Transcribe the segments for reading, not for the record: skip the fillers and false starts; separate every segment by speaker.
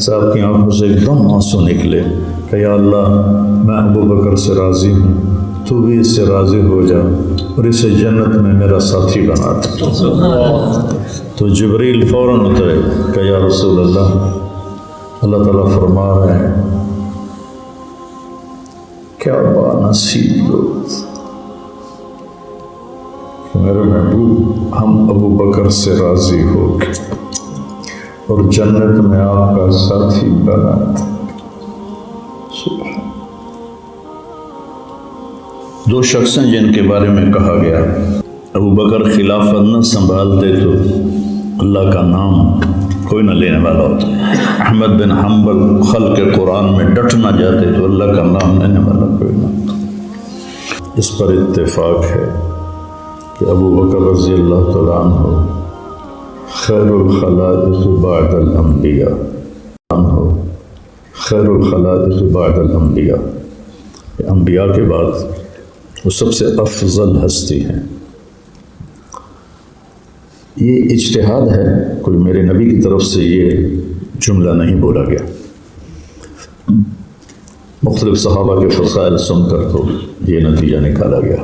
Speaker 1: صاحب کی آنکھوں سے ایک دم آنسو نکلے کہ یا اللہ میں ابو بکر سے راضی ہوں، تو بھی اس سے راضی ہو جا اور اسے جنت میں میرا ساتھی بنا دے۔ تو جبریل فوراً اترے کہ یا رسول اللہ تعالیٰ فرما رہے ہیں کیا بانصیب لوگ کہ میرے محبوب ہم ابو بکر سے راضی ہو گئے اور جنت میں آپ کا ساتھی بنا دے۔ دو شخص ہیں جن کے بارے میں کہا گیا ابو بکر خلافت نہ سنبھالتے تو اللہ کا نام کوئی نہ لینے والا ہوتا، احمد بن حنبل خلق قرآن میں ڈٹ نہ جاتے تو اللہ کا نام لینے والا کوئی نہ ہوتا۔ اس پر اتفاق ہے کہ ابو بکر رضی اللہ تعالیٰ عنہ خیر الخلائق بعد الانبیاء خیر الخلائق بعد الانبیاء، انبیاء کے بعد وہ سب سے افضل ہستی ہیں۔ یہ اجتہاد ہے، کوئی میرے نبی کی طرف سے یہ جملہ نہیں بولا گیا، مختلف صحابہ کے فضائل سن کر تو یہ نتیجہ نکالا گیا۔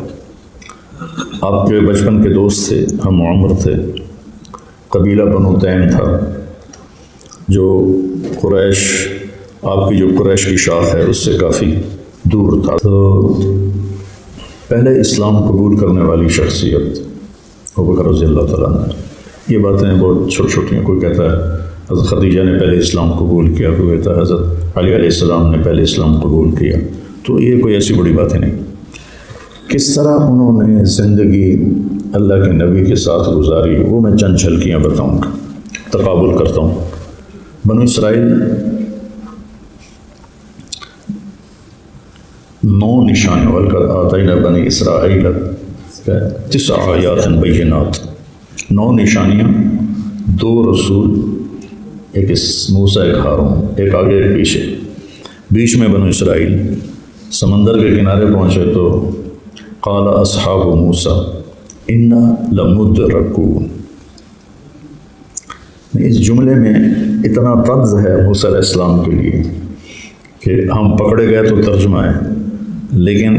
Speaker 1: آپ کے بچپن کے دوست تھے، ہم عمر تھے، قبیلہ بنو تیم تھا جو قریش، آپ کی جو قریش کی شاخ ہے اس سے کافی دور تھا۔ تو پہلے اسلام قبول کرنے والی شخصیت ابو بکر رضی اللہ تعالیٰ عنہ۔ یہ باتیں بہت چھوٹی چھوٹی ہیں، کوئی کہتا ہے حضرت خدیجہ نے پہلے اسلام قبول کیا، کوئی کہتا ہے حضرت علی علیہ السلام نے پہلے اسلام قبول کیا، تو یہ کوئی ایسی بڑی باتیں نہیں۔ کس طرح انہوں نے زندگی اللہ کے نبی کے ساتھ گزاری وہ میں چند جھلکیاں بتاؤں گا، تقابل کرتا ہوں۔ بنو اسرائیل 9 نشانیاں، وَلَقَدْ آتَيْنَا بَنِي إِسْرَائِيلَ 9 آیات بینات، 9 نشانیاں، 2 رسول، ایک موسیٰ ایک ہارون، ایک آگے ایک پیچھے، بیچ میں بنو اسرائیل۔ سمندر کے کنارے پہنچے تو قال اصحاب موسیٰ انا لمدرکون۔ اس جملے میں اتنا طنز ہے موسیٰ علیہ السلام کے لیے کہ ہم پکڑے گئے تو ترجمہ ہے، لیکن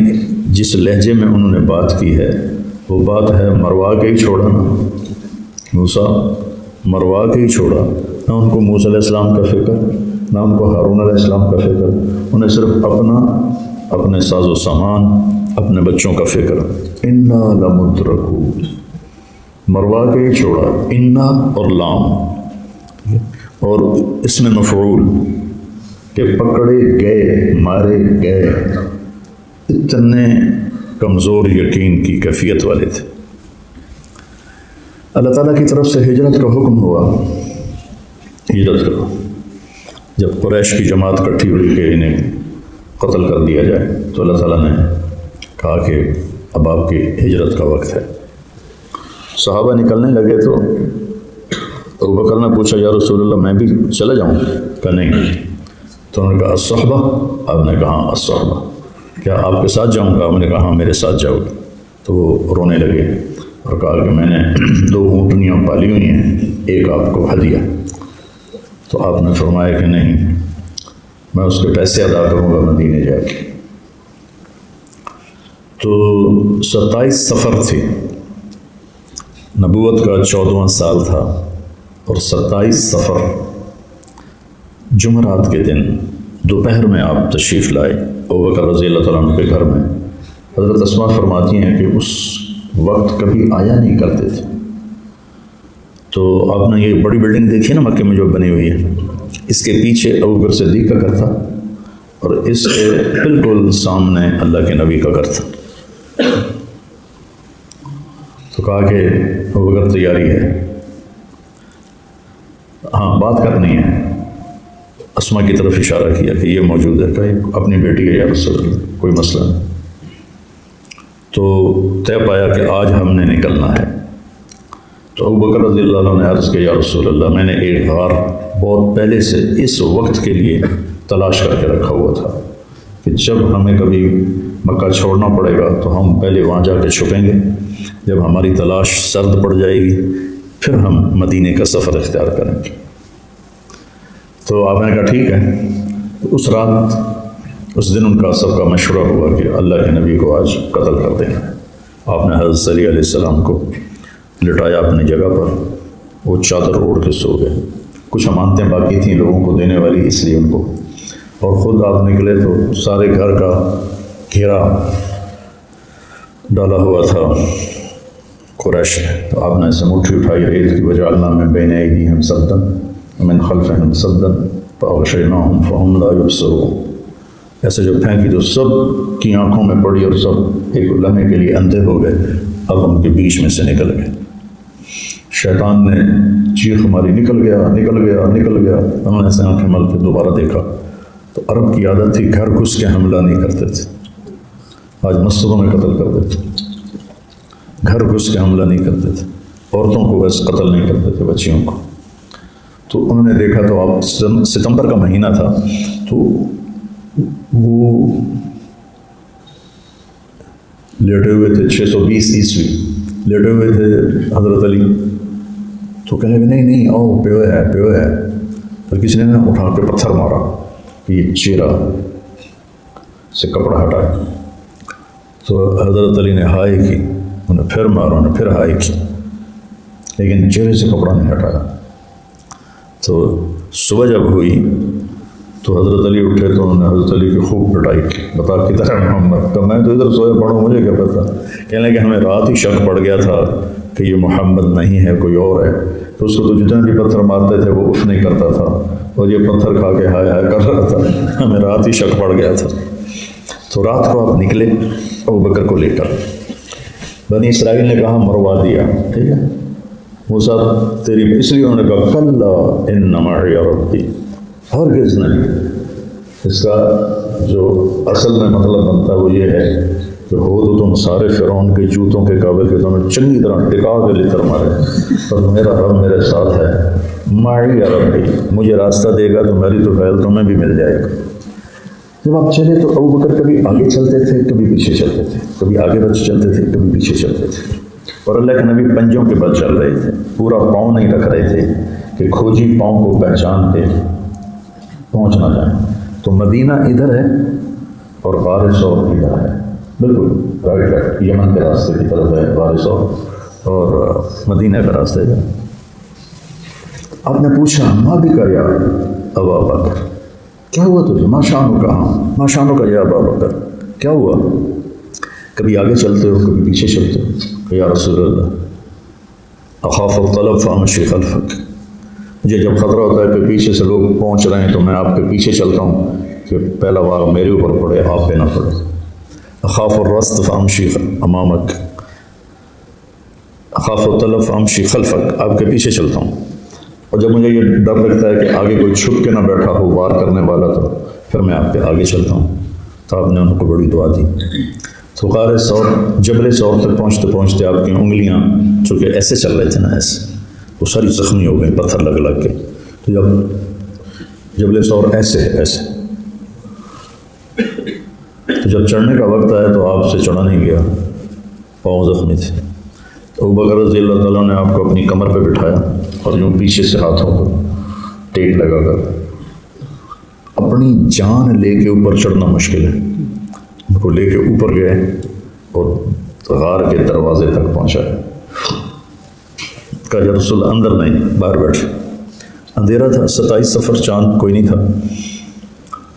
Speaker 1: جس لہجے میں انہوں نے بات کی ہے وہ بات ہے مروا کے ہی چھوڑا نا، موسیٰ مروا کے ہی چھوڑا، نہ ان کو موسیٰ علیہ السلام کا فکر، نہ ان کو ہارون علیہ السلام کا فکر، انہیں صرف اپنے ساز و سامان، اپنے بچوں کا فکر۔ انا لمدرکون، مروا کے ہی چھوڑا، انا اور لام اور اس میں مفعول کہ پکڑے گئے، مارے گئے، اتنے کمزور یقین کی کیفیت والے تھے۔ اللہ تعالیٰ کی طرف سے ہجرت کا حکم ہوا، ہجرت کرو۔ جب قریش کی جماعت اکٹھی ہوئی کہ انہیں قتل کر دیا جائے تو اللہ تعالیٰ نے کہا کہ اب آپ کی ہجرت کا وقت ہے۔ صحابہ نکلنے لگے تو ابو بکر نے پوچھا یا رسول اللہ میں بھی چلے جاؤں؟ کہا نہیں۔ تو انہوں نے کہا الصحبہ، آپ نے کہا الصحبہ، کیا آپ کے ساتھ جاؤں گا؟ آپ نے کہا ہاں میرے ساتھ جاؤ گے۔ تو وہ رونے لگے اور کہا کہ میں نے 2 اونٹنیاں پالی ہوئی ہیں، ایک آپ کو ہدیہ۔ تو آپ نے فرمایا کہ نہیں، میں اس کے پیسے ادا کروں گا مدینے جا کے۔ تو 27 صفر تھی، نبوت کا 14واں سال تھا، اور 27 صفر جمعرات کے دن دوپہر میں آپ تشریف لائے ابو بکر رضی اللہ تعالیٰ عنہ کے گھر میں۔ حضرت اسماء فرماتی ہیں کہ اس وقت کبھی آیا نہیں کرتے تھے۔ تو آپ نے یہ بڑی بلڈنگ دیکھی ہے نا مکے میں جو بنی ہوئی ہے، اس کے پیچھے ابو بکر صدیق کا گھر تھا اور اس کے بالکل سامنے اللہ کے نبی کا گھر تھا۔ تو کہا کہ ابو بکر تیاری ہے، ہاں بات کرنی ہے۔ اسماء کی طرف اشارہ کیا کہ یہ موجود ہے، کہ اپنی بیٹی ہے یا رسول اللہ، کوئی مسئلہ نہیں۔ تو طے پایا کہ آج ہم نے نکلنا ہے۔ تو ابو بکر رضی اللہ عنہ نے عرض کیا یا رسول اللہ میں نے ایک غار بہت پہلے سے اس وقت کے لیے تلاش کر کے رکھا ہوا تھا کہ جب ہمیں کبھی مکہ چھوڑنا پڑے گا تو ہم پہلے وہاں جا کے چھپیں گے، جب ہماری تلاش سرد پڑ جائے گی پھر ہم مدینے کا سفر اختیار کریں گے۔ تو آپ نے کہا ٹھیک ہے۔ اس رات اس دن ان کا سب کا مشورہ ہوا کہ اللہ کے نبی کو آج قتل کر دیں۔ آپ نے حضرت علی علیہ السلام کو لٹایا اپنی جگہ پر، وہ چادر اوڑھ کے سو گئے۔ کچھ امانتیں باقی تھیں لوگوں کو دینے والی، اس لیے ان کو، اور خود آپ نکلے تو سارے گھر کا گھیرا ڈالا ہوا تھا قریش نے۔ تو آپ نے ایسے مٹھی اٹھائی ریت کی وجعلنا من بین ایدیہم سدا ومن خلفہم سدا فاغشیناہم فہم لا یبصرون، ایسے جو پھینکی تو سب کی آنکھوں میں پڑی اور سب ایک لمحے کے لیے اندھے ہو گئے، اب ان کے بیچ میں سے نکل گئے۔ شیطان نے چیخ ماری، نکل گیا نکل گیا نکل گیا۔ انہوں نے ایسے آنکھیں مل کے دوبارہ دیکھا تو عرب کی عادت تھی گھر گھس کے حملہ نہیں کرتے تھے، آج مسجدوں میں قتل کر دیتے، گھر گھس کے حملہ نہیں کرتے تھے، عورتوں کو بس قتل نہیں کرتے تھے، بچیوں کو۔ تو انہوں نے دیکھا تو اب ستمبر کا مہینہ تھا، تو وہ لیٹے ہوئے تھے، 620 عیسوی لیٹے ہوئے تھے حضرت علی۔ تو کہنے لگے نہیں آؤ، پیو ہے۔ پھر کسی نے اٹھا کے پتھر مارا کہ یہ چہرہ سے کپڑا ہٹائے۔ تو حضرت علی نے ہائے کی، انہیں پھر مارا، انہیں پھر ہائے کی، لیکن چہرے سے کپڑا نہیں ہٹایا۔ تو صبح جب ہوئی تو حضرت علی اٹھے تو انہوں نے حضرت علی کی خوب پٹائی کی، بتا کدھر ہے محمد؟ تو میں تو ادھر سویا پڑھوں، مجھے کیا پتا۔ کہنے لگے ہمیں رات ہی شک پڑ گیا تھا کہ یہ محمد نہیں ہے، کوئی اور ہے۔ تو اس کو تو جتنے بھی پتھر مارتے تھے وہ اف نہیں کرتا تھا، اور یہ پتھر کھا کے ہائے ہائے کر رہا تھا، ہمیں رات ہی شک پڑ گیا تھا۔ تو رات کو آپ نکلے ابوبکر کو لے کر، بنی اسرائیل نے کہا مروا دیا، ٹھیک ہے موسیٰ تیری، اس لیے انہوں نے کہا کلا ان معی ربی، ہرگز نہیں۔ اس کا جو اصل میں مطلب بنتا ہے وہ یہ ہے کہ ہو تو تم سارے فرعون کے جوتوں کے قابل کہ تمہیں چنگی طرح ٹکا کے لتر مارے، پر میرا رب میرے ساتھ ہے، معی ربی، مجھے راستہ دے گا تو میری تو فعل تمہیں بھی مل جائے گا۔ جب آپ چلے تو ابوبکر کبھی آگے چلتے تھے، کبھی پیچھے چلتے تھے، کبھی آگے بچ چلتے تھے، کبھی پیچھے چلتے تھے، اور اللہ کے نبی پنجوں کے بل چل رہے تھے، پورا پاؤں نہیں رکھ رہے تھے کہ کھوجی پاؤں کو پہچان کے پہنچ نہ جائیں۔ تو مدینہ ادھر ہے اور غار ثور ادھر ہے، بالکل رائٹ، یمن کے راستے کی طرف ہے غار ثور، اور مدینہ کا راستہ ادھر۔ آپ نے پوچھا ماں بھی کا یا ابا بکر، کیا ہوا تجھے؟ ماں شانو کہاں، ماں شانو کا یا ابا بکر، کیا ہوا؟ کبھی آگے چلتے ہو، کبھی پیچھے چلتے ہو، کہ یا رسول اللہ اخاف الطلب فامشی خلفک، مجھے جب خطرہ ہوتا ہے کہ پیچھے سے لوگ پہنچ رہے ہیں تو میں آپ کے پیچھے چلتا ہوں کہ پہلا وار میرے اوپر پڑے، آپ پہ نہ پڑے۔ اخاف الرست فامشی امامک، اخاف الطلب فامشی خلفک، آپ کے پیچھے چلتا ہوں، اور جب مجھے یہ ڈر لگتا ہے کہ آگے کوئی چھپ کے نہ بیٹھا ہو وار کرنے والا تو پھر میں آپ کے آگے چلتا ہوں۔ تو آپ نے ان کو بڑی دعا دی۔ تو غار ثور، جبل ثور تک پہنچتے پہنچتے آپ کی انگلیاں چونکہ ایسے چل رہے تھے نا، ایسے، وہ ساری زخمی ہو گئی پتھر لگ لگ کے۔ تو جب جبل ثور ایسے ہے ایسے، تو جب چڑھنے کا وقت آیا تو آپ سے چڑھا نہیں گیا، پاؤں زخمی تھے۔ تو ابوبکر رضی اللہ تعالیٰ نے آپ کو اپنی کمر پہ بٹھایا اور یوں پیچھے سے ہاتھوں کو ٹیک لگا کر، اپنی جان لے کے اوپر چڑھنا مشکل ہے، ان کو لے کے اوپر گئے اور غار کے دروازے تک پہنچائے۔ کہا یا رسول اللہ اندر نہیں، باہر بیٹھے، اندھیرا تھا، 27 صفر، چاند کوئی نہیں تھا۔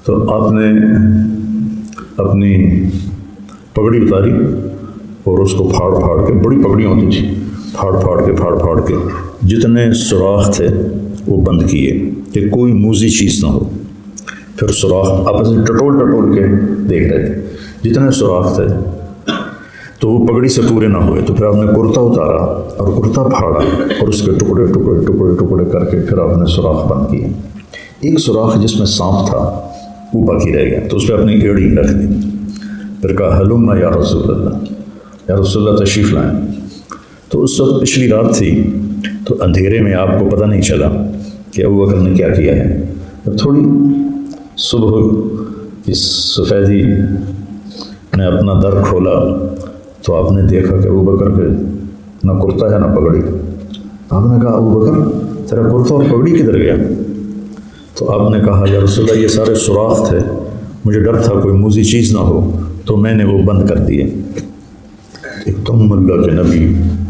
Speaker 1: تو آپ نے اپنی پگڑی اتاری اور اس کو پھاڑ پھاڑ کے، بڑی پگڑیاں ہوتی تھی، پھاڑ پھاڑ کے جتنے سوراخ تھے وہ بند کیے کہ کوئی موذی چیز نہ ہو۔ پھر سوراخ آپس میں ٹٹول کے دیکھ رہے تھے، جتنے سوراخ تھے تو وہ پگڑی سے پورے نہ ہوئے۔ تو پھر آپ نے کرتا اتارا اور کرتا پھاڑا اور اس کے ٹکڑے کر کے پھر آپ نے سوراخ بند کیے۔ ایک سوراخ جس میں سانپ تھا وہ باقی رہ گیا، تو اس پہ اپنی ایڑی رکھ دی، پھر کہا ہلم یا رسول اللہ، یا رسول اللہ تشریف لائیں۔ تو اس وقت پچھلی رات تھی، تو اندھیرے میں آپ کو پتہ نہیں چلا کہ ابوبکر نے کیا کیا ہے۔ جب تھوڑی صبح کی سفیدی نے اپنا در کھولا تو آپ نے دیکھا کہ ابوبکر پہ نہ کرتا ہے نہ پگڑی۔ آپ نے کہا ابوبکر تیرا کرتا اور پگڑی کدھر گیا؟ تو آپ نے کہا یا رسول اللہ یہ سارے سوراخ تھے، مجھے ڈر تھا کوئی موذی چیز نہ ہو تو میں نے وہ بند کر دیے۔ ایک دم اللہ کے نبی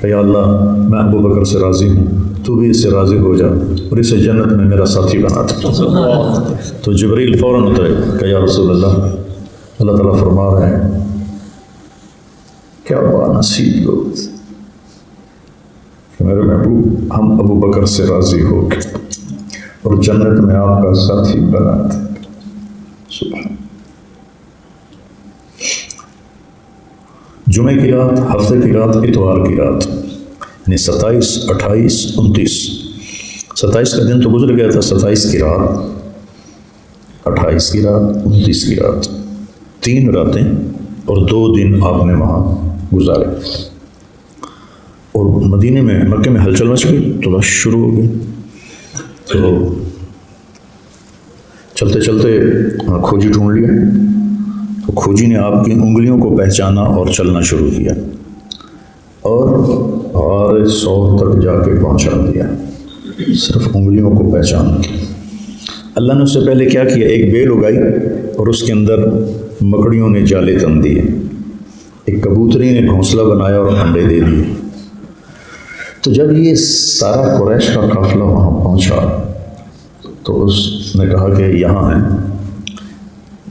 Speaker 1: کہ یا اللہ میں ابو بکر سے راضی ہوں، تو بھی اس سے راضی ہو جا اور اسے جنت میں میرا ساتھی بنا دے۔ تو جبریل فوراً اترے کہ یا رسول اللہ، اللہ تعالیٰ فرما رہے ہیں کیا بانصیب لوگ کہ میرے محبوب ہم ابو بکر سے راضی ہو گئے اور جنت میں آپ کا ساتھی بنا دے۔ سبحان۔ جمعے کی رات، ہفتے کی رات، اتوار کی رات، یعنی 27، 28، 29۔ 27 کا دن تو گزر گیا تھا، 27 کی رات، 28 کی رات، 29 کی رات، 3 راتیں اور 2 دن آپ نے وہاں گزارے۔ اور مدینے میں، مکے میں ہلچل مچ گئی تو بس شروع ہو گئی۔ تو چلتے چلتے کھوجی ڈھونڈ لیا، تو کھوجی نے آپ کی انگلیوں کو پہچانا اور چلنا شروع کیا اور غار ثور تک جا کے پہنچا دیا، صرف انگلیوں کو پہچان کی۔ اللہ نے اس سے پہلے کیا کیا، ایک بیل اگائی اور اس کے اندر مکڑیوں نے جالے تن دیے، ایک کبوتری نے گھونسلہ بنایا اور انڈے دے دیے۔ تو جب یہ سارا قریش کا قافلہ وہاں پہنچا تو اس نے کہا کہ یہاں ہیں،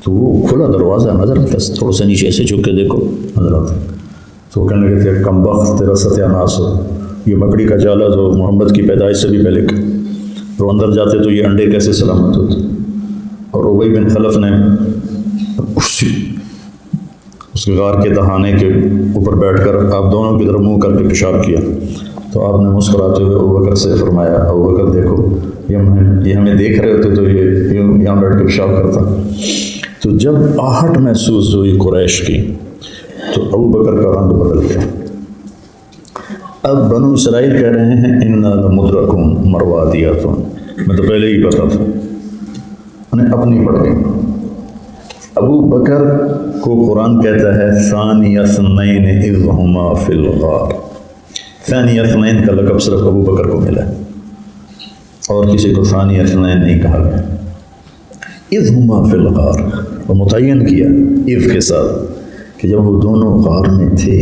Speaker 1: تو وہ کھلا دروازہ نظر آتا، تھوڑا سا نیچے سے جھک کے دیکھو نظر آتا، تو وہ کہنے لگے تھے کم بخت تیرا ستیہ ناس ہو، یہ مکڑی کا جالا تو محمد کی پیدائش سے بھی پہلے اور اندر جاتے تو یہ انڈے کیسے سلامت ہوتے۔ اور ابی بن خلف نے اس کے غار کے دہانے کے اوپر بیٹھ کر آپ دونوں کی طرف منہ کر کے پیشاب کیا، تو آپ نے مسکراتے ہوئے ابوبکر سے فرمایا ابوبکر دیکھو یہ ہمیں دیکھ رہے ہوتے تو یہ یہاں بیٹھ کے پیشاب کرتا۔ تو جب آہٹ محسوس ہوئی قریش کی تو ابوبکر کا رنگ بدل گیا۔ اب بنو اسرائیل کہہ رہے ہیں انا لمدرکون مروادیاتون، میں تو پہلے ہی پتا تھا، انہیں اپنی پڑ گئی۔ ابو بکر کو قرآن کہتا ہے ثانی اثنین اذ ہما فی الغار، ثانی اثنین کا لقب صرف ابو بکر کو ملا ہے اور کسی کو ثانی اثنین نہیں کہا گیا۔ اذ ہما فی الغار، وہ متعین کیا اذ کے ساتھ کہ جب وہ دونوں غار میں تھے،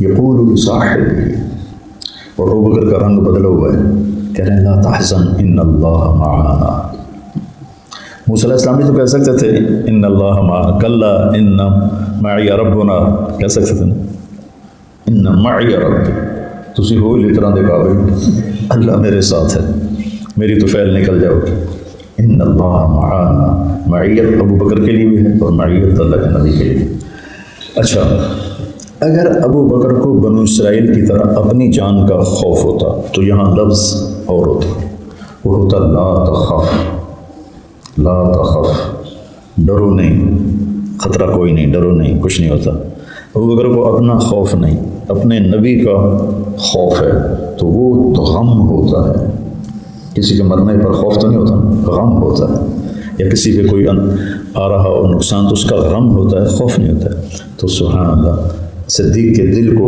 Speaker 1: یقول لصاحبہ، اور ابو بکر کا رنگ بدلا ہوا ہے، کہہ رہے ہیں لا تحزن ان اللہ معانا۔ موسیٰ علیہ السلام بھی تو کہہ سکتے تھے ان اللہ معانا، کلا ان معی ربنا، کہہ سکتے تھے نا ان معی رب، تسی ہو لی طرح دے قابل، اللہ میرے ساتھ ہے، میری تو فعل نکل جاؤ گی۔ ان اللہ معانا، معیت ابو بکر کے لیے بھی ہے اور معیت اللہ کے نبی کے لیے بھی۔ اچھا، اگر ابو بکر کو بنو اسرائیل کی طرح اپنی جان کا خوف ہوتا تو یہاں لفظ اور ہوتا، وہ ہوتا لا تخف، لا تخف، ڈرو نہیں، خطرہ کوئی نہیں، ڈرو نہیں، کچھ نہیں ہوتا۔ ابو بکر کو اپنا خوف نہیں، اپنے نبی کا خوف ہے، تو وہ تو غم ہوتا ہے، کسی کے مرنے پر خوف تو نہیں ہوتا، غم ہوتا ہے، یا کسی پہ کوئی آ رہا ہو نقصان تو اس کا غم ہوتا ہے، خوف نہیں ہوتا ہے۔ تو سبحان اللہ، صدیق کے دل کو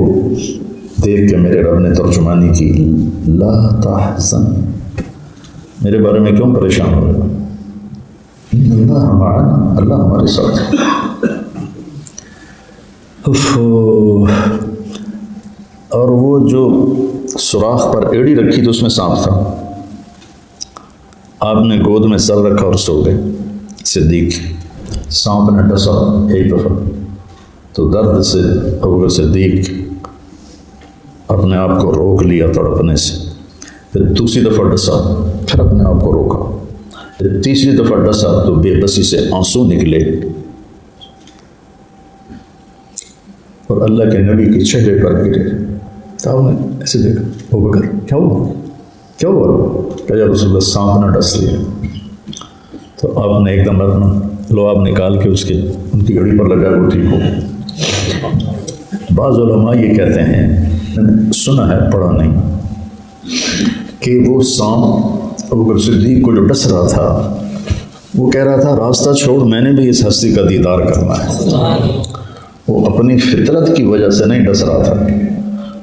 Speaker 1: دیکھ کے میرے رب نے ترجمانی کی لا تحزن، میرے بارے میں کیوں پریشان ہو رہے ہو، ان اللہ معانا، اللہ ہمارے ساتھ ہے۔ اور وہ جو سوراخ پر ایڑی رکھی تو اس میں سانپ تھا، آپ نے گود میں سر رکھا اور سو گئے۔ صدیق، سانپ نے ڈسا ایک دفعہ تو درد سے ابوبکر صدیق اپنے آپ کو روک لیا تڑپنے سے، پھر دوسری دفعہ ڈسا، پھر اپنے آپ کو روکا، پھر تیسری دفعہ ڈسا تو بے بسی سے آنسو نکلے اور اللہ کے نبی کے چہرے پر گرے۔ تو آپ نے ایسے دیکھا ابوبکر کیا ہوا، کیا ہوا، کہ یا رسول اللہ سانپ نے ڈس لیا۔ تو آپ نے ایک دم اپنا لعاب نکال کے ان کی اڑی پر لگا، وہ ٹھیک ہو۔ بعض علماء یہ کہتے ہیں، میں نے سنا ہے پڑھا نہیں، کہ وہ سانپ ابوبکر صدیق کو جو ڈس رہا تھا وہ کہہ رہا تھا راستہ چھوڑ، میں نے بھی اس ہستی کا دیدار کرنا ہے۔ وہ اپنی فطرت کی وجہ سے نہیں ڈس رہا تھا،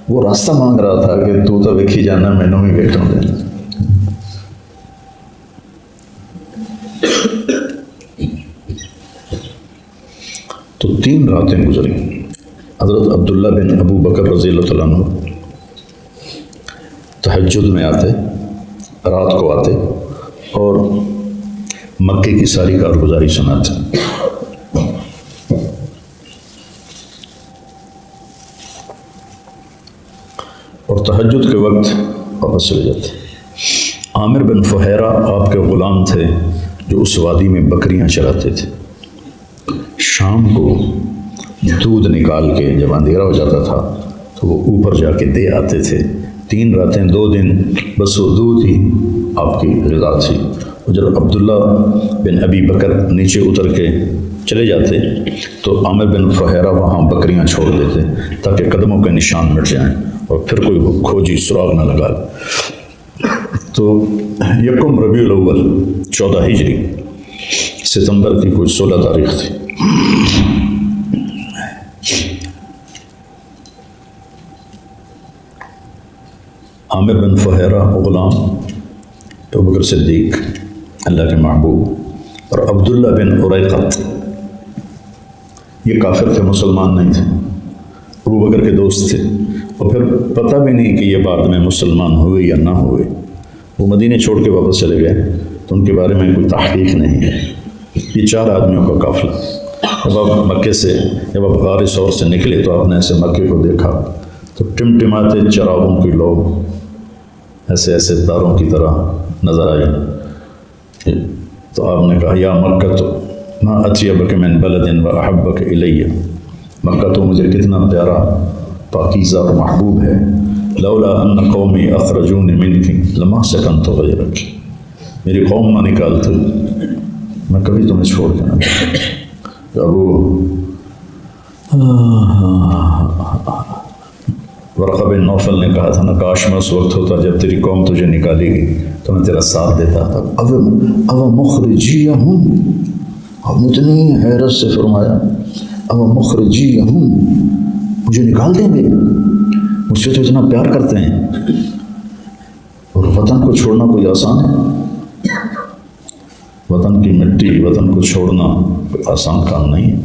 Speaker 1: وہ راستہ مانگ رہا تھا کہ تو ویکھی جانا مینوں بھی ویکھن دے. تو 3 راتیں گزری. حضرت عبداللہ بن ابو بکر رضی اللہ تعالیٰ عنہ تہجد میں آتے، رات کو آتے اور مکے کی ساری کارگزاری سناتے. اور تہجد کے وقت واپس چلے جاتے. عامر بن فہیرہ آپ کے غلام تھے جو اس وادی میں بکریاں چراتے تھے. شام کو دودھ نکال کے جب اندھیرا ہو جاتا تھا تو وہ اوپر جا کے دے آتے تھے. 3 راتیں 2 دن بس وہ دودھ ہی آپ کی غذا تھی. اور جب عبداللہ بن ابی بکر نیچے اتر کے چلے جاتے تو عامر بن فہیرہ وہاں بکریاں چھوڑ دیتے تاکہ قدموں کے نشان مٹ جائیں اور پھر کوئی کھوجی سراغ نہ لگا. تو 1 ربیع الاول 14 ہجری ستمبر کی کوئی 16 تاریخ تھی. عامر بن فہیرہ غلام، ابوبکر صدیق اللہ کے محبوب، اور عبداللہ بن اریقط یہ کافر تھے، مسلمان نہیں تھے، ابوبکر کے دوست تھے. اور پھر پتہ بھی نہیں کہ یہ بعد میں مسلمان ہوئے یا نہ ہوئے. وہ مدینے چھوڑ کے واپس چلے گئے تو ان کے بارے میں کوئی تحقیق نہیں ہے. یہ 4 آدمیوں کا قافلہ. جب آپ مکے سے جب آپ غار ثور سے نکلے تو آپ نے ایسے مکے کو دیکھا تو ٹمٹماتے چراغوں کے لوگ ایسے ایسے تاروں کی طرح نظر آئے. تو آپ نے کہا یا مکہ تو ما اطیبک من بلد و احبک الی، مکہ تو مجھے کتنا پیارا، پاکیزہ اور محبوب ہے. لولا ان قومی اخرجون منک لما سکنت غیرک، میری قوم نہ نکالتے میں کبھی تمہیں چھوڑ کے نہ جاتا. ابو ورقہ بن نوفل نے کہا تھا نا، کاش میں اس وقت ہوتا جب تیری قوم تجھے نکالے گی تو میں تیرا ساتھ دیتا تھا. اب مخرجیہم، اب اتنی حیرت سے فرمایا اب مخرجیہم، مجھے نکال دیں گے، مجھ سے تو اتنا پیار کرتے ہیں. اور وطن کو چھوڑنا کوئی آسان ہے؟ وطن کی مٹی، وطن کو چھوڑنا کوئی آسان کام نہیں ہے.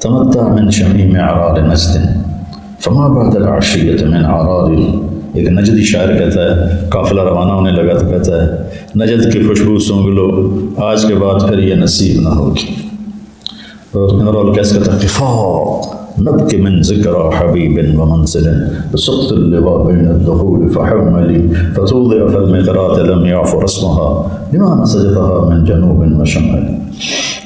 Speaker 1: تمتع من شمیم عرار نجد فما بعد العشیۃ من عرار، ایک نجدی شاعر کہتا ہے، قافلہ روانہ ہونے لگا تو کہتا ہے نجد کی خوشبو سونگھ لو، آج کے بعد پھر یہ نصیب نہ ہوگی. اور امرؤ القیس کہتا ہے قفاء نبکی من ذکر حبیب و منزل بسقط اللواء بین الدخول فحملی فتوضع فالمقرات لم يعف رسمها لما نسجتها من جنوب و شمال.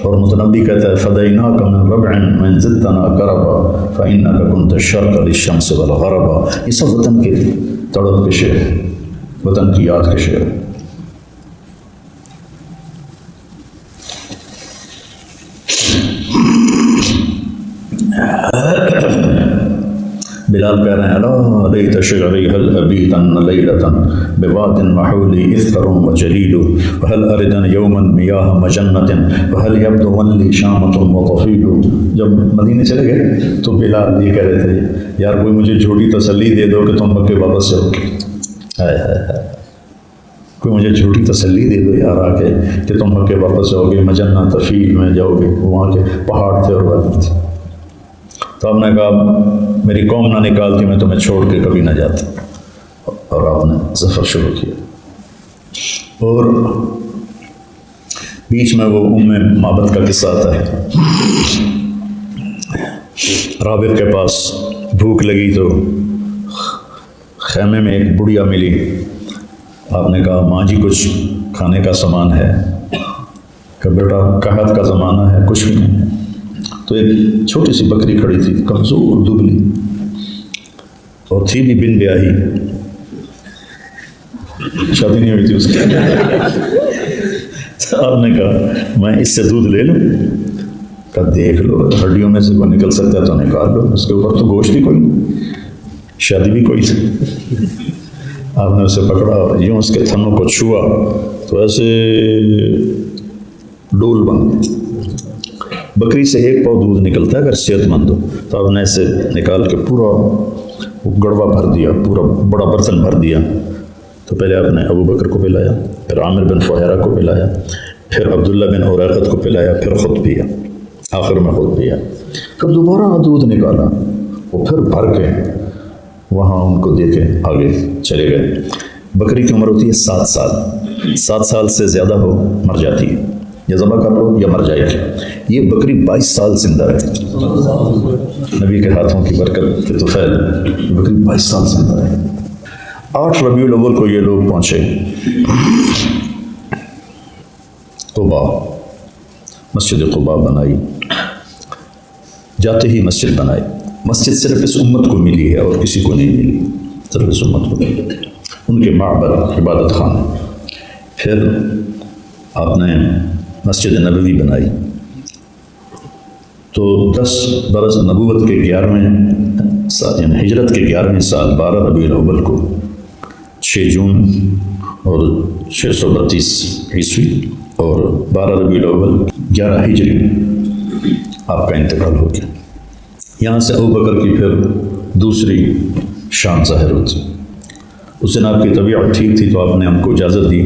Speaker 1: اور متنبی کہتا ہے فدیناک من ربع من زدتنا کربا فانک کنت الشرق للشمس والغربا. یہ سب وطن کے تڑپ کے شعر، وطن کی یاد کے شعر. بلال کہہ رہے ہیں الا لیت شعری هل ابیتن لیلتا بواد محولی اذکر وجلیل وهل اردن یوما میاہ مجنت وهل یبدو لی شامت وطفیل. جب مدینے چلے گئے تو بلال یہ کہہ رہے تھے یار کوئی مجھے جھوٹی تسلی دے دو کہ تم مکے واپس جاؤ گے، کوئی مجھے جھوٹی تسلی دے دو یار آ کے کہ تم مکے واپس جاؤ گے، مجنہ طفیل میں جاؤ گے. وہاں کے پہاڑ تھے اور وادی تھے. تو آپ نے کہا میری قوم نہ نکالتی میں تمہیں چھوڑ کے کبھی نہ جاتا. اور آپ نے سفر شروع کیا. اور بیچ میں وہ معبد کا قصہ آتا ہے. رابر کے پاس بھوک لگی تو خیمے میں ایک بڑھیا ملی. آپ نے کہا ماں جی کچھ کھانے کا سامان ہے؟ کہ بیٹا قحط کا زمانہ ہے، کچھ بھی نہیں ہے. تو ایک چھوٹی سی بکری کھڑی تھی، کمزور دبلی، اور تھی بھی بن بیاہی، شادی نہیں ہوئی تھی اس کی. تو آپ نے کہا میں اس سے دودھ لے لوں؟ کہا دیکھ لو، ہڈیوں میں سے وہ نکل سکتا ہے تو نکال لو، اس کے اوپر تو گوشت ہی کوئی نہیں، شادی بھی کوئی تھی. آپ نے اسے پکڑا اور یوں اس کے تھنوں کو چھوا تو ایسے ڈول بن گئے. بکری سے ایک پاؤ دودھ نکلتا ہے اگر صحت مند ہو، تو آپ نے ایسے نکال کے پورا گڑوا بھر دیا، پورا بڑا برتن بھر دیا. تو پہلے آپ نے ابو بکر کو پلایا، پھر عامر بن فہیرہ کو پلایا، پھر عبداللہ بن اوریقت کو پلایا، پھر خود پیا، آخر میں خود پیا. پھر دوبارہ دودھ نکالا، وہ پھر بھر کے وہاں ان کو دے کے آگے چلے گئے. بکری کی عمر ہوتی ہے 7 سال. 7 سال سے زیادہ ہو مر جاتی ہے، یا ذبح کر لو یا مر جائے گی. یہ بکری 22 سال زندہ رہی، نبی کے ہاتھوں کی برکت کے طفیل یہ بکری 22 سال زندہ رہی. 8 ربیع الاول کو یہ لوگ پہنچے قباء، مسجد قباء بنائی. جاتے ہی مسجد بنائی. مسجد صرف اس امت کو ملی ہے اور کسی کو نہیں ملی، صرف اس امت کو ملی. ان کے معبد، عبادت خانے. پھر آپ نے مسجد نبوی بنائی. تو 10 برس نبوت کے 11ویں سال، یعنی ہجرت کے 11ویں سال 12 ربیع الاول کو 6 جون اور 632 عیسوی اور 12 ربیع الاول 11 ہجری آپ کا انتقال ہو گیا. یہاں سے ابو بکر کی پھر دوسری شان ظاہر ہوتی. اس دن آپ کی طبیعت ٹھیک تھی تو آپ نے ہم کو اجازت دی.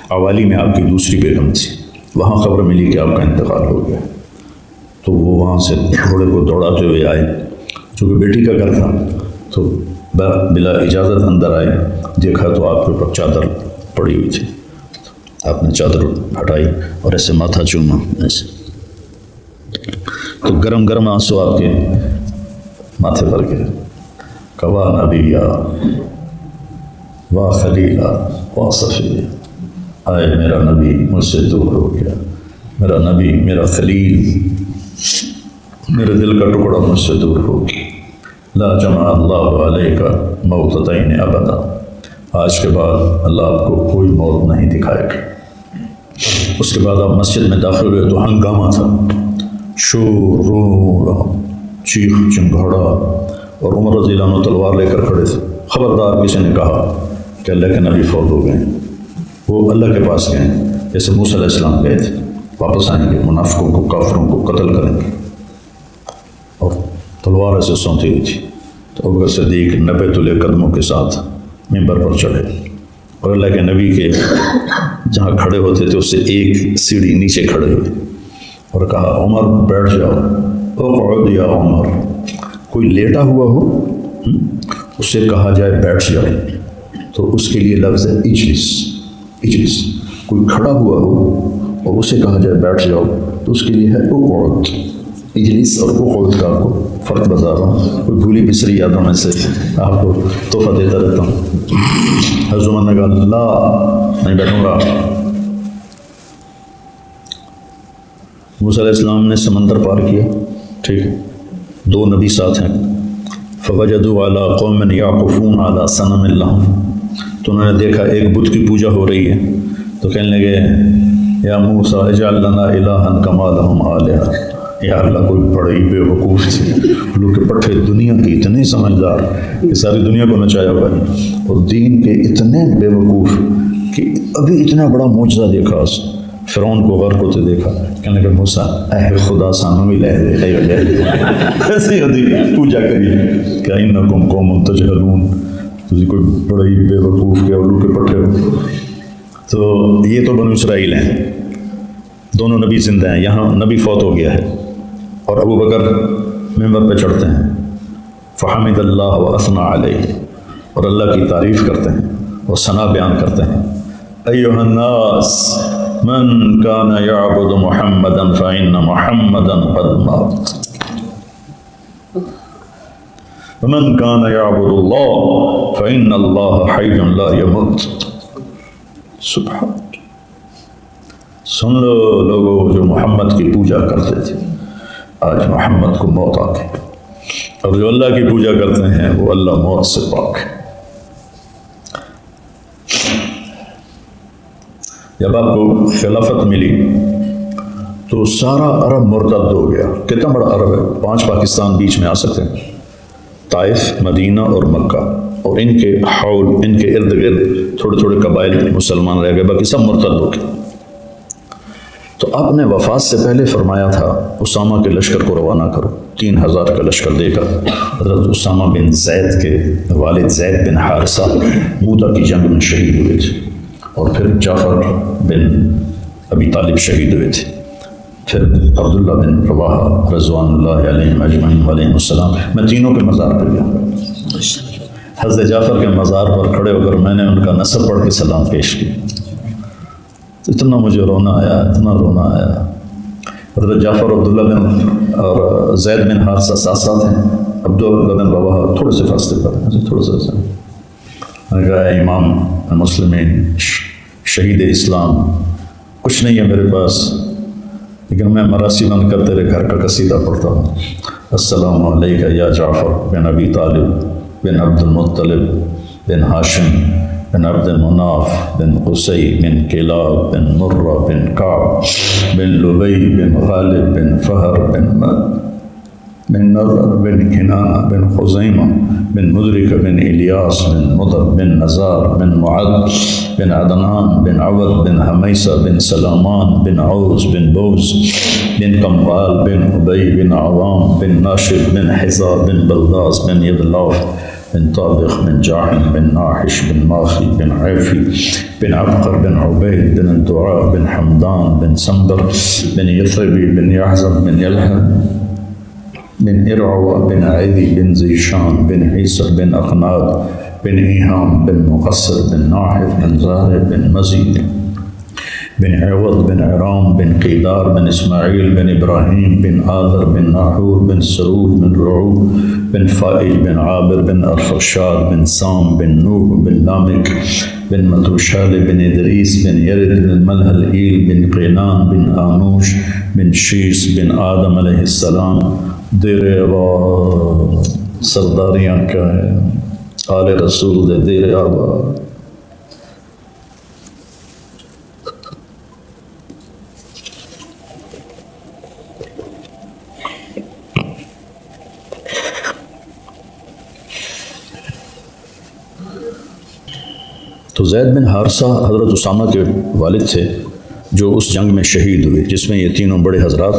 Speaker 1: عوالی میں آپ کی دوسری بیگم تھی، وہاں خبر ملی کہ آپ کا انتقال ہو گیا. تو وہ وہاں سے گھوڑے کو دوڑاتے ہوئے آئے، چونکہ بیٹی کا گھر تھا، تو بلا اجازت اندر آئے. دیکھا تو آپ کے اوپر چادر پڑی ہوئی تھی. آپ نے چادر ہٹائی اور ایسے ماتھا چوما ایسے، تو گرم گرم آنسو آپ کے ماتھے پر گرے. کوا نبیا واہ خلیلا واہ صفیہ، آئے میرا نبی مجھ سے دور ہو گیا، میرا نبی، میرا خلیل، میرے دل کا ٹکڑا مجھ سے دور ہو گیا. لا جمع اللہ علیک موتتین ابدا، آج کے بعد اللہ آپ کو کوئی موت نہیں دکھائے گا. اس کے بعد آپ مسجد میں داخل ہوئے تو ہنگامہ تھا، شور رو، چیخ چنگھاڑا، اور عمر رضی اللہ عنہ تلوار لے کر کھڑے تھے. خبردار کسی نے کہا کہ اللہ کے نبی فوت ہو گئے. وہ اللہ کے پاس گئے جیسے موسیٰ علیہ السلام گئے تھے، واپس آئیں گے، منافقوں کو، کافروں کو قتل کریں گے. اور تلوار ایسے سونتی ہوئی تھی. تو ابو بکر صدیق 90 تلے قدموں کے ساتھ ممبر پر چڑھے اور اللہ کے نبی کے جہاں کھڑے ہوتے تھے اس سے ایک سیڑھی نیچے کھڑے ہوئے اور کہا عمر بیٹھ جاؤ، اقعد یا عمر. کوئی لیٹا ہوا ہو اس سے کہا جائے بیٹھ جاؤ تو اس کے لیے لفظ ہے اجلس. اجلس. کوئی کھڑا ہوا ہو اور اسے کہا جائے بیٹھ جاؤ تو اس کے لیے ہے اقعد. اجلس اور اقعد کا آپ کو فرق بتا رہا ہوں. کوئی بھولی بسری یادوں میں سے آپ کو تحفہ دیتا رہتا ہوں. حضرت عمر نے کہا لا، نہیں بیٹھوں گا. موسیٰ علیہ السلام نے سمندر پار کیا، ٹھیک ہے، 2 نبی ساتھ ہیں. فوجدوا علی قوم یعکفون علی صنم لہم، تو انہوں نے دیکھا ایک بت کی پوجا ہو رہی ہے. تو کہنے لگے یا موسیٰ اجعل لنا الہا کما لہم آلہہ. یا اللہ، کوئی بڑی بے وقوف تھی، لوگ کے پٹھے دنیا کی اتنے سمجھدار کہ ساری دنیا کو نچایا ہوا ہے، اور دین کے اتنے بے وقوف کہ ابھی اتنا بڑا معجزہ دیکھا. فرعون کو غرق ہوتے دیکھا، کہنے لگے موسیٰ اے خدا سانو بھی لے دے، ایسی ہوتی پوجا کری کہ انکم قوم تجہلون، تجھے کوئی بڑی بے وقوف کے الو کے پٹھے ہو. تو یہ تو بنو اسرائیل ہیں، دونوں نبی زندہ ہیں. یہاں نبی فوت ہو گیا ہے اور ابو بکر ممبر پہ چڑھتے ہیں. فحمد اللہ واثنى علیہ، اور اللہ کی تعریف کرتے ہیں اور ثنا بیان کرتے ہیں. ایھا الناس من کان یعبد محمدا فإن محمدا قد مات ومن کان یعبد اللہ فإن اللہ حی لا یموت. سبحان، سن لو لوگوں جو محمد کی پوجا کرتے تھے، آج محمد کو موت آ گئی، اور جو اللہ کی پوجا کرتے ہیں وہ اللہ موت سے پاک ہے. جب آپ کو خلافت ملی تو سارا عرب مرتد ہو گیا. کتنا بڑا عرب ہے، 5 پاکستان بیچ میں آ سکتے ہیں، طائف، مدینہ اور مکہ، اور ان کے حول، ان کے ارد گرد تھوڑے تھوڑے قبائل مسلمان رہ گئے، باقی سب مرتد ہو گئے. تو آپ نے وفات سے پہلے فرمایا تھا اسامہ کے لشکر کو روانہ کرو، 3000 کا لشکر دے کر حضرت اسامہ بن زید کے والد زید بن حارثہ موتا کی جنگ میں شہید ہوئے تھے، اور پھر جعفر بن ابی طالب شہید ہوئے تھے، پھر عبداللہ بن رواحہ رضوان اللہ علیہم اجمعین علیہم السلام۔ میں تینوں کے مزار پر گیا، حضرت جعفر کے مزار پر کھڑے ہو کر میں نے ان کا نسب پڑھ کے سلام پیش کیا، اتنا مجھے رونا آیا، اتنا رونا آیا۔ حضرت جعفر عبداللہ بن اور زید بن حارثہ ساتھ ساتھ ہیں، عبداللہ بن رواحہ تھوڑے سے فاصلے پر، تھوڑا سا میں کہا اے امام مسلمین، شہید اسلام، کچھ نہیں ہے میرے پاس، لیکن میں مراسی بن کر تیرے گھر کا قصیدہ پڑھتا ہوں۔ السلام علیکہ یا جعفر بن ابی طالب بن عبد المطلب بن ہاشم بن عبد المناف بن قصی بن کلاب بن مرہ بن کعب بن لبی بن غالب بن فہر بن نضر بن کنانہ بن خزیمہ بن مدرک بن الیاس بن مضر بن نزار بن معد بن عدنان بن عوض بن حمیسہ بن سلامان بن عوز بن بوز بن قمقال بن عبی بن عوام بن ناشد بن حزا بن بلداس بن یدلاف بن طابخ بن جاحم بن ناحش بن ماخی بن عیفی بن عبقر بن عبید بن الدعاء بن حمدان بن سنبر بن یثربی بن یحزم بن یلحم بن ارعوى بن عیدی بن زیشان بن حیسر بن اقناد بن ایہام بن مقصر بن ناحف بن زہر بن مزید بن عوض بن عرام بن قیدار بن اسماعیل بن ابراہیم بن آذر بن ناحور بن سرور بن رعو بن فائج بن عابر بن ارفشاد بن سام بن نوح بن لامک بن متوشال بن ادریس بن یرد بن ملحل بن قینان بن آنوش بن شیس بن آدم علیہ السلام۔ دیر آباد سرداریاں کیا ہے، آل رسول دے دیر آباد۔ تو زید بن حارثہ حضرت اسامہ کے والد تھے جو اس جنگ میں شہید ہوئے، جس میں یہ تینوں بڑے حضرات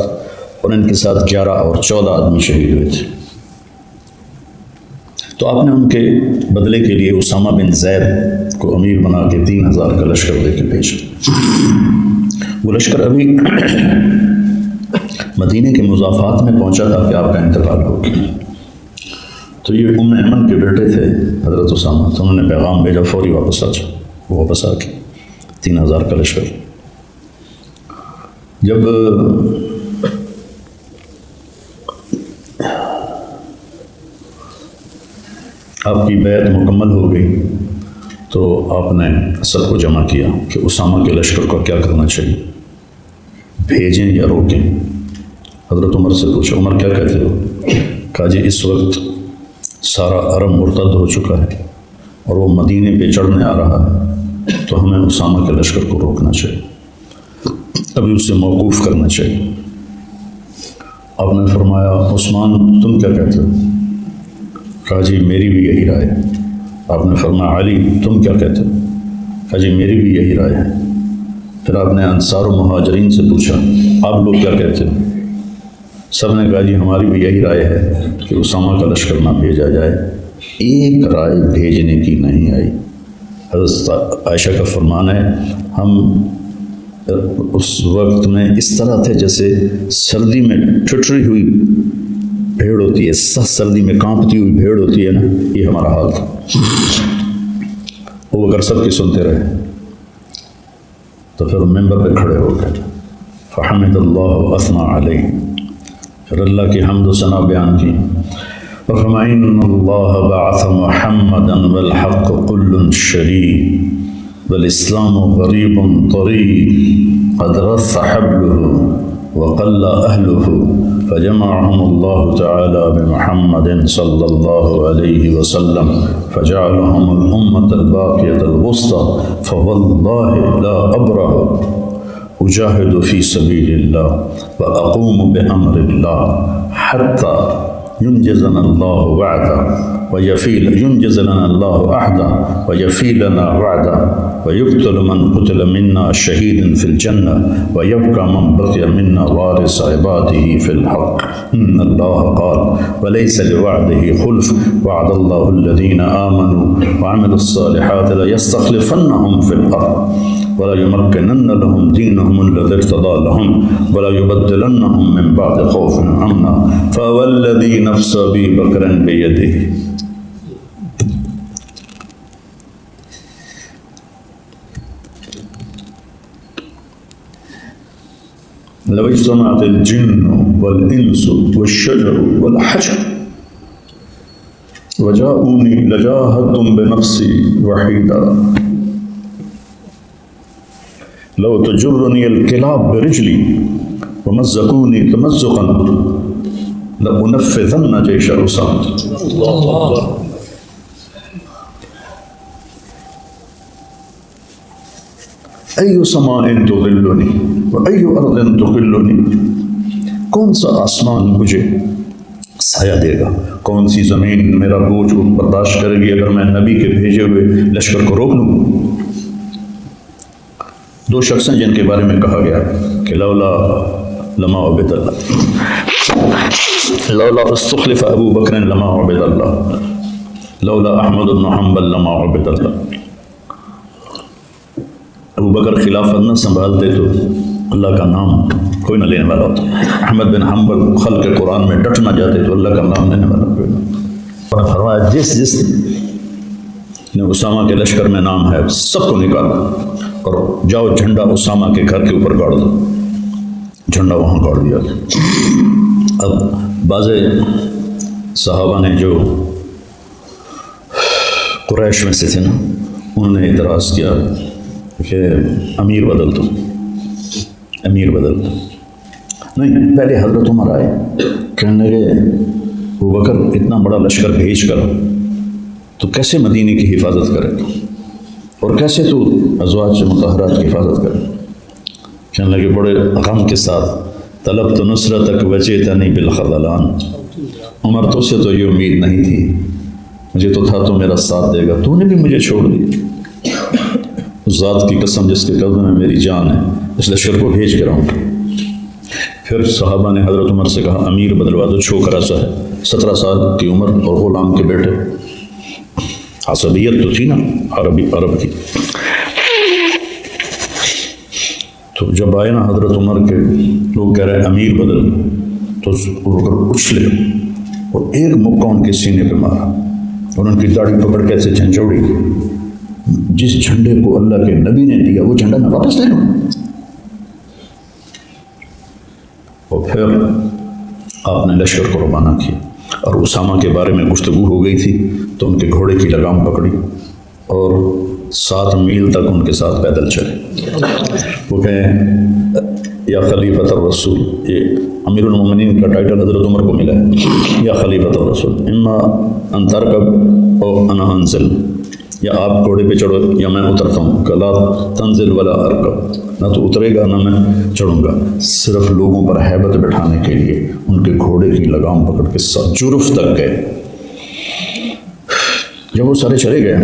Speaker 1: اور ان کے ساتھ 11 اور 14 آدمی شہید ہوئے تھے۔ تو آپ نے ان کے بدلے کے لیے اسامہ بن زید کو امیر بنا کے 3000 کا لشکر دے کے بھیجا۔ وہ لشکر ابھی مدینے کے مضافات میں پہنچا تھا کہ آپ کا انتقال ہو گیا۔ تو یہ ام ایمن کے بیٹے تھے حضرت اسامہ، تو انہوں نے پیغام بھیجا فوری واپس آ جاؤ۔ وہ واپس آ کے 3000 کا لشکر، جب آپ کی بیعت مکمل ہو گئی تو آپ نے سب کو جمع کیا کہ اسامہ کے لشکر کو کیا کرنا چاہیے، بھیجیں یا روکیں۔ حضرت عمر سے پوچھا، عمر کیا کہتے ہو؟ کہا جی اس وقت سارا عرب مرتد ہو چکا ہے اور وہ مدینے پہ چڑھنے آ رہا ہے، تو ہمیں اسامہ کے لشکر کو روکنا چاہیے، ابھی اسے موقوف کرنا چاہیے۔ آپ نے فرمایا عثمان تم کیا کہتے ہو؟ کہا جی میری بھی یہی رائے ہے۔ آپ نے فرمایا علی تم کیا کہتے ہو؟ کہا جی میری بھی یہی رائے ہے۔ پھر آپ نے انصار و مہاجرین سے پوچھا آپ لوگ کیا کہتے ہو؟ سب نے کہا جی ہماری بھی یہی رائے ہے کہ اسامہ کا لشکر نہ بھیجا جائے۔ ایک رائے بھیجنے کی نہیں آئی۔ حضرت عائشہ کا فرمان ہے ہم اس وقت میں اس طرح تھے جیسے سردی میں ٹھٹری ہوئی بھیڑ ہوتی ہے، سخت سردی میں کانپتی ہوئی بھیڑ ہوتی ہے نا، یہ ہمارا حال تھا۔ وہ اگر سب کی سنتے رہے تو پھر ممبر پہ کھڑے ہو گئے، فحمد اللہ واثنى علیہ، پھر اللہ کی حمد و ثنا بیان کی۔ فرمایا ان اللہ بعث محمدا والحق کل شریک والاسلام غریب طریق قد رث حبله وقل اہلہ فجمعهم الله تعالى بمحمد صلى الله عليه وسلم فجعلهم الأمة الباقية الوسطى فوالله لا أبرح أجاهد في سبيل الله وأقوم بأمر الله حتى ينجز لنا الله وعدا ينجز لنا الله عهدا ويفي لنا وعدا ويقتل من قتل منا شهيدا في الجنة ويبقى من بقي منا وارث عباده في الحق إن الله قال وليس لوعده خلف وعد الله الذين آمنوا وعملوا الصالحات ليستخلفنهم في الأرض ولا يمكنن لهم دينهم الذي ارتضى لهم ولا يبدلنهم من بعد خوف امنا فوالذي نفس ابي بكر بيده لو اجتمعت الجن والانس والشجر والحجر وجاءوني لجاهدتم بنفسي وحيدا لو تجرني الكلاب برجلي ومزقوني تمزقا لأنفذن جيش أسامة. أي سماء تظلني وأي أرض تقلني، کون سا آسمان مجھے سایہ دے گا، کون سی زمین میرا بوجھ کو برداشت کرے گی اگر میں نبی کے بھیجے ہوئے لشکر کو روک لوں۔ دو شخص ہیں جن کے بارے میں کہا گیا کہ لولا لما عبد اللہ، لولا استخلف ابو بکر لما عبد اللہ، لولا احمد بن حنبل لما عبد اللہ۔ ابو بکر خلافت نہ سنبھالتے تو اللہ کا نام کوئی نہ لینے والا ہوتا، احمد بن حنبل خلق قرآن میں ڈٹ نہ جاتے تو اللہ کا نام لینے والا کوئی نہ۔ اور فرمایا جس نے اسامہ کے لشکر میں نام ہے سب کو نکالا اور جاؤ جھنڈا اسامہ کے گھر کے اوپر گاڑ دو۔ جھنڈا وہاں گاڑ دیا۔ اب بعض صحابہ نے جو قریش میں سے تھے نا، انہوں نے اعتراض کیا کہ امیر بدل دو، امیر بدل دو۔ نہیں، پہلے حضرت عمر آئے، کہنے لگے ابو بکر اتنا بڑا لشکر بھیج کر تو کیسے مدینے کی حفاظت کرے اور کیسے تو ازواج مطہرات کی حفاظت کرے؟ کہنے لگے بڑے غم کے ساتھ، طلب تو نصرتک وجئتنی بالخذلان، عمر تو سے تو یہ امید نہیں تھی، مجھے تو تھا تو میرا ساتھ دے گا، تو نے بھی مجھے چھوڑ دیا۔ اس ذات کی قسم جس کے قدم میں میری جان ہے، اس لشکر کو بھیج کے رہوں۔ پھر صحابہ نے حضرت عمر سے کہا امیر بدلوا دو، چھوکرا سا ہے، 17 سال کی عمر اور غلام کے بیٹے، عصبیت تو تھی نا عرب کی۔ تو جب آئے نا حضرت عمر کے لوگ کہہ رہے امیر بدل، تو اچھلے اور ایک مکہ ان کے سینے پہ مارا اور ان کی داڑھی پکڑ کے ایسے جھنجھوڑی، جس جھنڈے کو اللہ کے نبی نے دیا وہ جھنڈا میں واپس لے لوں۔ اور پھر آپ نے لشکر کو روانہ کیا اور اسامہ کے بارے میں گفتگو ہو گئی تھی تو ان کے گھوڑے کی لگام پکڑی اور 7 میل تک ان کے ساتھ پیدل چلے۔ وہ کہیں یا خلیفۃ الرسول، یہ امیر المومنین کا ٹائٹل حضرت عمر کو ملا ہے، یا خلیفۃ الرسول، اما ان ترکب او انا انزل، یا آپ گھوڑے پہ چڑھو یا میں اترتا ہوں، لا تنزل ولا ارکب، نہ تو اترے گا نہ میں چڑھوں گا، صرف لوگوں پر ہیبت بٹھانے کے لیے ان کے گھوڑے کی لگام پکڑ کے ساتھ جرف تک گئے۔ جب وہ سارے چلے گئے،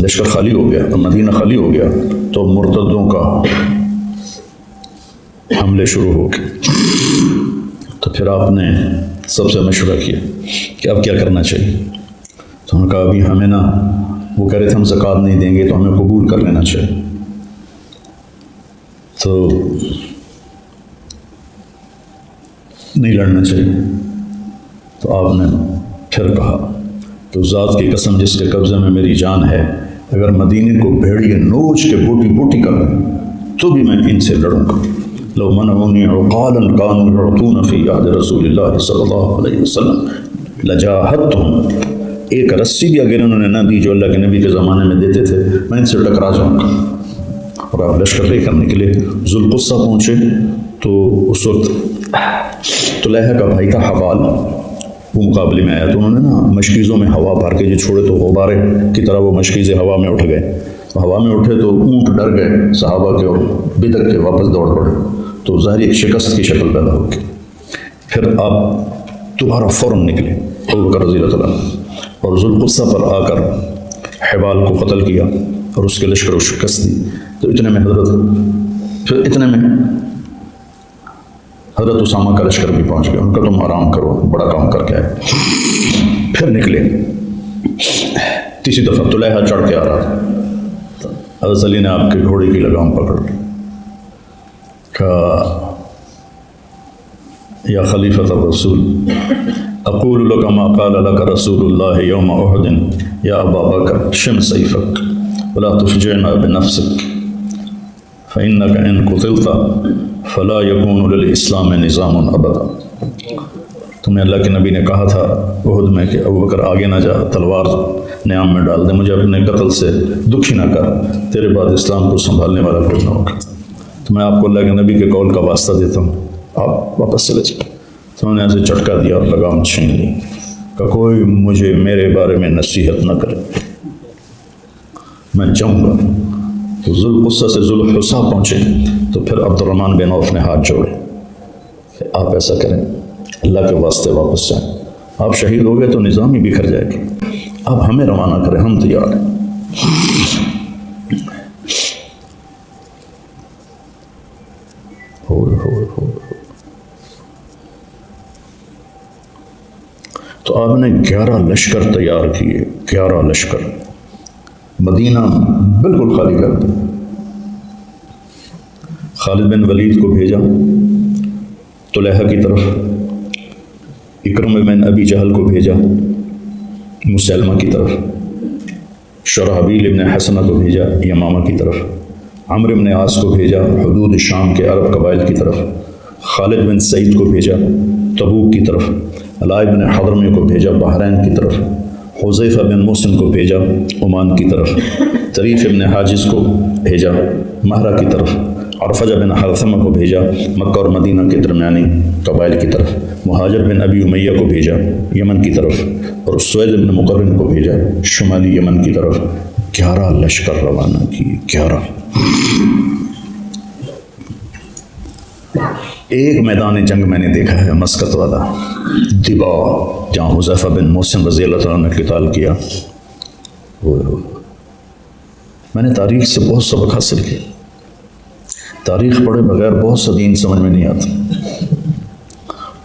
Speaker 1: لشکر خالی ہو گیا اور مدینہ خالی ہو گیا، تو مرتدوں کا حملے شروع ہو گئے۔ تو پھر آپ نے سب سے مشورہ کیا کہ اب کیا کرنا چاہیے؟ تو انہوں نے کہا ابھی ہمیں نا، وہ کہہ رہے تھے ہم زکوٰۃ نہیں دیں گے تو ہمیں قبول کر لینا چاہیے۔ تو نہیں لڑنا چاہیے۔ تو آپ نے پھر کہا تو ذات کی قسم جس کے قبضے میں میری جان ہے، اگر مدینے کو بھیڑیے نوچ کے بوٹی بوٹی کر دیں تو بھی میں ان سے لڑوں گا۔ لو منعونی عقالا كانوا يعطون في عهد رسول اللہ صلی اللہ علیہ وسلم لجاہدتهم، ایک رسی بھی اگر انہوں نے نہ دی جو اللہ کے نبی کے زمانے میں دیتے تھے، میں ان سے ٹکرا جاؤں گا۔ اور آپ لشکر لے کر نکلے، ذوالقصہ پہنچے تو اس وقت طلحہ کا بھائی تھا حبال، وہ مقابلے میں آیا، تو انہوں نے نا مشکیزوں میں ہوا بھر کے جو چھوڑے تو غبارے کی طرح وہ مشکیزیں ہوا میں اٹھ گئے۔ ہوا میں اٹھے تو اونٹ ڈر گئے صحابہ کے اور بدک کے واپس دوڑ پڑے، تو ظاہر ایک شکست کی شکل پیدا ہو گئی۔ پھر آپ دوبارہ فوراً نکلے ابو بکر رضی اللہ عنہ، اور ذوالقصہ پر آ کر حبال کو قتل کیا اور اس کے لشکر کو شکست دی. تو اتنے میں حضرت اسامہ کا لشکر بھی پہنچ گیا. ان کا تم آرام کرو، بڑا کام کر کے آئے. پھر نکلے. تیسری دفعہ طلحہ چڑھ کے آ رہا تھا. حضرت علی نے آپ کے گھوڑے کی لگام پکڑ لی. کہا یا خلیفۃ الرسول اقول لک ما قال لک رسول اللہ یوم احد یا ابا بکر شم سیفک ولا تفجعنا بنفسک فإنک ان قتلت فلا یکون للاسلام نظام ابدا. تمہیں اللہ کے نبی نے کہا تھا احد میں کہ ابو بکر آگے نہ جا، تلوار نیام میں ڈال دے، مجھے اپنے قتل سے دکھی نہ کر، تیرے بعد اسلام کو سنبھالنے والا کوئی نہ ہوگا. تو میں آپ کو اللہ کے نبی کے قول کا واسطہ دیتا ہوں، آپ واپس چلے جائیں. تو انہوں نے ایسے چٹکا دیا اور لگام چھین لی کہ کوئی مجھے میرے بارے میں نصیحت نہ کرے، میں جاؤں گا. تو ذوالقصہ سے ذوالحصہ پہنچے تو پھر عبد الرحمن بن عوف نے ہاتھ جوڑے کہ آپ ایسا کریں، اللہ کے واسطے واپس جائیں. آپ شہید ہو گئے تو نظام ہی بکھر جائے گا، آپ ہمیں روانہ کریں، ہم تیار ہیں. تو آپ نے 11 لشکر تیار کیے، 11 لشکر. مدینہ بالکل خالی کر دیا. خالد بن ولید کو بھیجا طلحہ کی طرف، اکرمہ بن ابی جہل کو بھیجا مسلمہ کی طرف، شرحبیل ابن حسنہ کو بھیجا یمامہ کی طرف، عمرو بن عاص کو بھیجا حدود شام کے عرب قبائل کی طرف، خالد بن سعید کو بھیجا تبوک کی طرف، علاء بن حضرمی کو بھیجا بحرین کی طرف، حذیفہ بن محسن کو بھیجا عمان کی طرف، طریف ابن حاجز کو بھیجا مہرہ کی طرف، عرفجہ بن حرثمہ کو بھیجا مکہ اور مدینہ کے درمیانی قبائل کی طرف، مہاجر بن ابی امیہ کو بھیجا یمن کی طرف، اور سوید بن مقرن کو بھیجا شمالی یمن کی طرف. 11 لشکر روانہ کیے. 11. ایک میدان جنگ میں نے دیکھا ہے مسقط والا، دبا، جہاں حذیفہ بن محسن رضی اللہ عنہ نے قتال کیا. میں نے تاریخ سے بہت سبق حاصل کیا. تاریخ پڑھے بغیر بہت سا دین سمجھ میں نہیں آتا،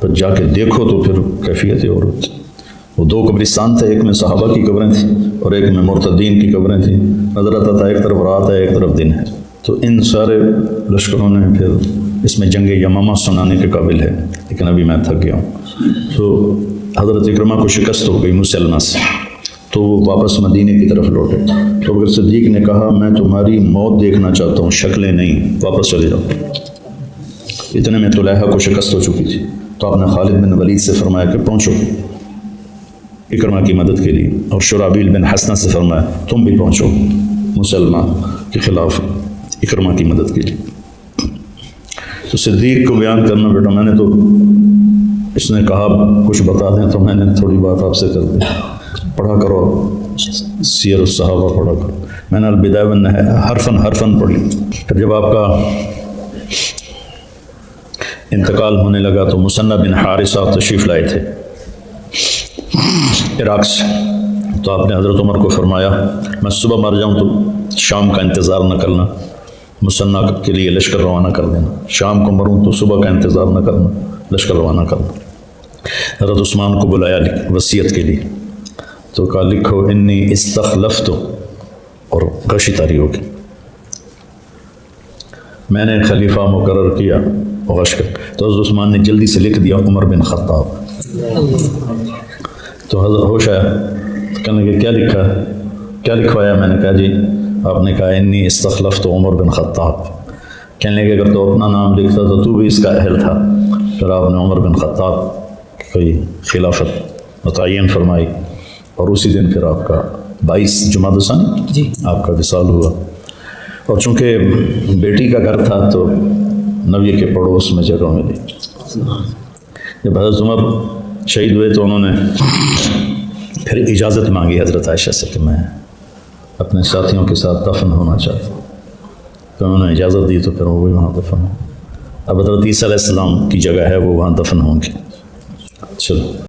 Speaker 1: پر جا کے دیکھو تو پھر کیفیتیں اور ہوتی. وہ 2 قبرستان تھے، ایک میں صحابہ کی قبریں تھیں اور ایک میں مرتدین کی قبریں تھیں. نظر آتا تھا ایک طرف رات ہے ایک طرف دن ہے. تو ان سارے لشکروں نے پھر اس میں جنگ یمامہ سنانے کے قابل ہے، لیکن ابھی میں تھک گیا ہوں. تو حضرت اکرمہ کو شکست ہو گئی مسلمہ سے، تو وہ واپس مدینے کی طرف لوٹے. تو ابو بکر صدیق نے کہا میں تمہاری موت دیکھنا چاہتا ہوں، شکلیں نہیں، واپس چلے جاؤ. اتنے میں طلحہ کو شکست ہو چکی تھی. تو آپ نے خالد بن ولید سے فرمایا کہ پہنچو اکرمہ کی مدد کے لیے، اور شرحبیل بن حسنہ سے فرمایا تم بھی پہنچو مسلمہ کے خلاف اکرمہ کی مدد کے لیے. تو صدیق کو بیان کرنا بیٹا، میں نے تو اس نے کہا کچھ بتا دیں تو میں نے تھوڑی بات آپ سے کر دی. پڑھا کرو سیر الصحابہ پڑھا کرو. میں نے البدایہ والنہایہ حرفاً پڑھ لی. پھر جب آپ کا انتقال ہونے لگا تو مثنى بن حارثہ تشریف لائے تھے عراق سے. تو آپ نے حضرت عمر کو فرمایا میں صبح مر جاؤں تو شام کا انتظار نہ کرنا، مثنى کے لیے لشکر روانہ کر دینا. شام کو مروں تو صبح کا انتظار نہ کرنا، لشکر روانہ کرنا. حضرت عثمان کو بلایا وصیت کے لیے، تو کہا لکھو انی استخلفت، اور غشی طاری ہوگی. میں نے خلیفہ مقرر کیا غش کر. تو حضرت عثمان نے جلدی سے لکھ دیا عمر بن خطاب. تو حضرت ہوش آیا، کہنے لگے کیا لکھا ہے، کیا لکھوایا؟ میں نے کہا جی آپ نے کہا انی استخلفت عمر بن خطاب. کہنے لگے اگر تو اپنا نام لکھتا تو بھی اس کا اہل تھا. پھر آپ نے عمر بن خطاب کی خلافت متعین فرمائی، اور اسی دن پھر آپ کا 22 جمادی الثانی آپ کا وصال ہوا. اور چونکہ بیٹی کا گھر تھا تو نبی کے پڑوس میں جگہ ملی. جب حضرت عمر شہید ہوئے تو انہوں نے پھر اجازت مانگی حضرت عائشہ سے کہ میں اپنے ساتھیوں کے ساتھ دفن ہونا چاہتا ہوں. تو انہوں نے اجازت دی تو پھر وہ بھی وہاں دفن ہو. اب حضرت عیسیٰ علیہ السلام کی جگہ ہے وہ وہاں دفن ہوں گے. چلو